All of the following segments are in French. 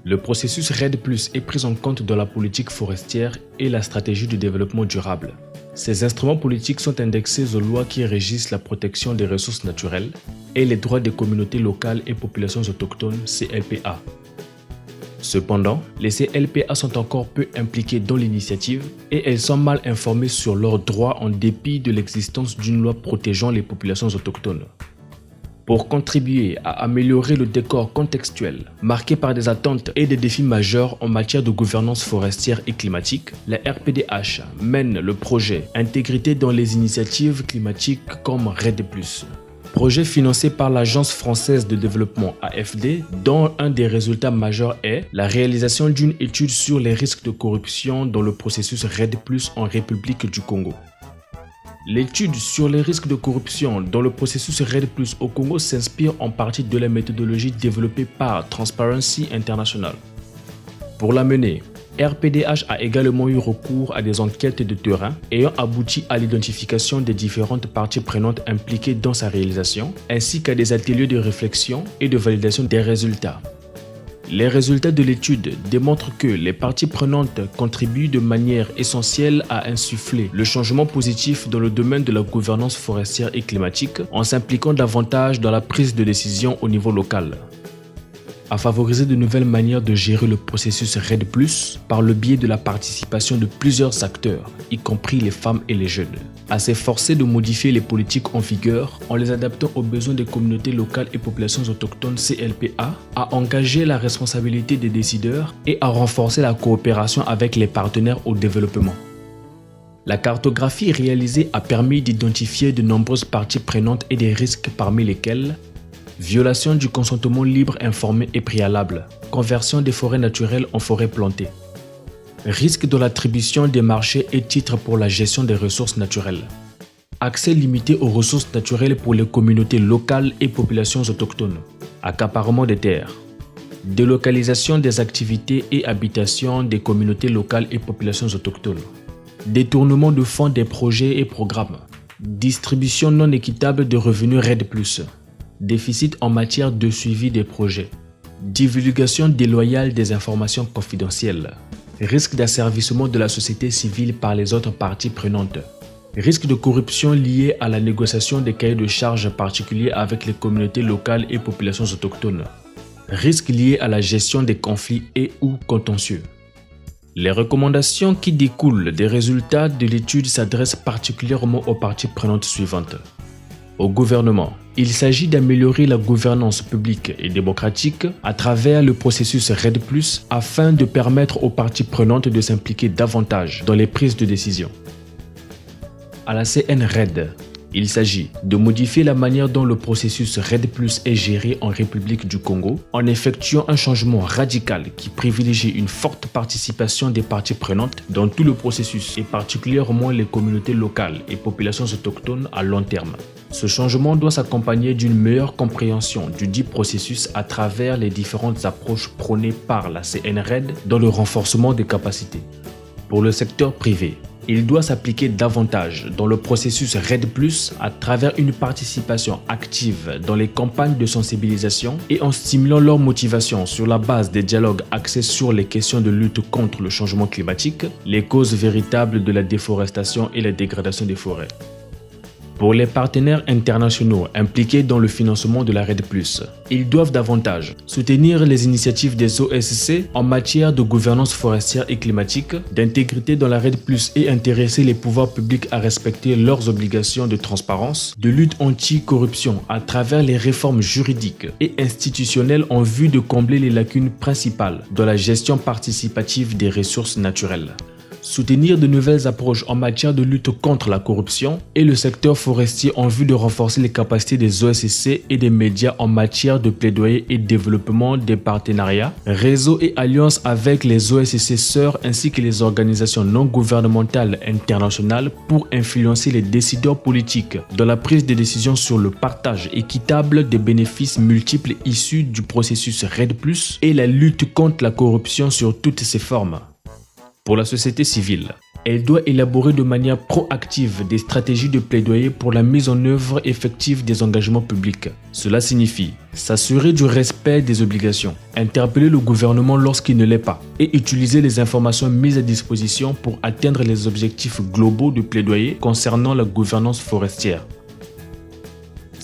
Le processus REDD+ est pris en compte dans la politique forestière et la stratégie de développement durable. Ces instruments politiques sont indexés aux lois qui régissent la protection des ressources naturelles et les droits des communautés locales et populations autochtones CLPA. Cependant, les CLPA sont encore peu impliquées dans l'initiative et elles sont mal informées sur leurs droits en dépit de l'existence d'une loi protégeant les populations autochtones. Pour contribuer à améliorer le décor contextuel, marqué par des attentes et des défis majeurs en matière de gouvernance forestière et climatique, la RPDH mène le projet Intégrité dans les initiatives climatiques comme REDD+. Projet financé par l'Agence française de développement AFD, dont un des résultats majeurs est la réalisation d'une étude sur les risques de corruption dans le processus REDD+ en République du Congo. L'étude sur les risques de corruption dans le processus REDD+ au Congo s'inspire en partie de la méthodologie développée par Transparency International. Pour la mener, RPDH a également eu recours à des enquêtes de terrain ayant abouti à l'identification des différentes parties prenantes impliquées dans sa réalisation, ainsi qu'à des ateliers de réflexion et de validation des résultats. Les résultats de l'étude démontrent que les parties prenantes contribuent de manière essentielle à insuffler le changement positif dans le domaine de la gouvernance forestière et climatique en s'impliquant davantage dans la prise de décision au niveau local. À favoriser de nouvelles manières de gérer le processus REDD+, par le biais de la participation de plusieurs acteurs, y compris les femmes et les jeunes. À s'efforcer de modifier les politiques en vigueur en les adaptant aux besoins des communautés locales et populations autochtones CLPA, à engager la responsabilité des décideurs et à renforcer la coopération avec les partenaires au développement. La cartographie réalisée a permis d'identifier de nombreuses parties prenantes et des risques parmi lesquels violation du consentement libre, informé et préalable, conversion des forêts naturelles en forêts plantées, risque de l'attribution des marchés et titres pour la gestion des ressources naturelles, accès limité aux ressources naturelles pour les communautés locales et populations autochtones, accaparement des terres, délocalisation des activités et habitations des communautés locales et populations autochtones, détournement de fonds des projets et programmes, distribution non équitable de revenus REDD+, déficit en matière de suivi des projets, divulgation déloyale des informations confidentielles, risque d'asservissement de la société civile par les autres parties prenantes, risque de corruption lié à la négociation des cahiers de charges particuliers avec les communautés locales et populations autochtones, risque lié à la gestion des conflits et ou contentieux. Les recommandations qui découlent des résultats de l'étude s'adressent particulièrement aux parties prenantes suivantes. Au gouvernement, il s'agit d'améliorer la gouvernance publique et démocratique à travers le processus REDD+, afin de permettre aux parties prenantes de s'impliquer davantage dans les prises de décision. À la CNRED, il s'agit de modifier la manière dont le processus REDD+ est géré en République du Congo en effectuant un changement radical qui privilégie une forte participation des parties prenantes dans tout le processus et particulièrement les communautés locales et populations autochtones à long terme. Ce changement doit s'accompagner d'une meilleure compréhension du dit processus à travers les différentes approches prônées par la CNRED dans le renforcement des capacités. Pour le secteur privé, il doit s'appliquer davantage dans le processus REDD+, à travers une participation active dans les campagnes de sensibilisation et en stimulant leur motivation sur la base des dialogues axés sur les questions de lutte contre le changement climatique, les causes véritables de la déforestation et la dégradation des forêts. Pour les partenaires internationaux impliqués dans le financement de la REDD+, ils doivent davantage soutenir les initiatives des OSC en matière de gouvernance forestière et climatique, d'intégrité dans la REDD+, et intéresser les pouvoirs publics à respecter leurs obligations de transparence, de lutte anti-corruption à travers les réformes juridiques et institutionnelles en vue de combler les lacunes principales dans la gestion participative des ressources naturelles. Soutenir de nouvelles approches en matière de lutte contre la corruption et le secteur forestier en vue de renforcer les capacités des OSC et des médias en matière de plaidoyer et développement des partenariats, réseaux et alliances avec les OSC sœurs ainsi que les organisations non gouvernementales internationales pour influencer les décideurs politiques dans la prise de décisions sur le partage équitable des bénéfices multiples issus du processus REDD+, et la lutte contre la corruption sur toutes ses formes. Pour la société civile, Elle doit élaborer de manière proactive des stratégies de plaidoyer pour la mise en œuvre effective des engagements publics. Cela signifie s'assurer du respect des obligations, interpeller le gouvernement lorsqu'il ne l'est pas et utiliser les informations mises à disposition pour atteindre les objectifs globaux de plaidoyer concernant la gouvernance forestière.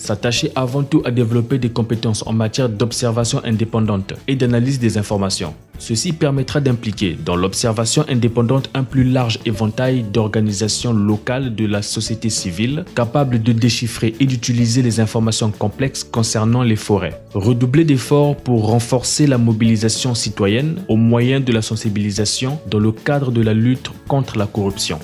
S'attacher avant tout à développer des compétences en matière d'observation indépendante et d'analyse des informations. Ceci permettra d'impliquer dans l'observation indépendante un plus large éventail d'organisations locales de la société civile capables de déchiffrer et d'utiliser les informations complexes concernant les forêts. Redoubler d'efforts pour renforcer la mobilisation citoyenne au moyen de la sensibilisation dans le cadre de la lutte contre la corruption.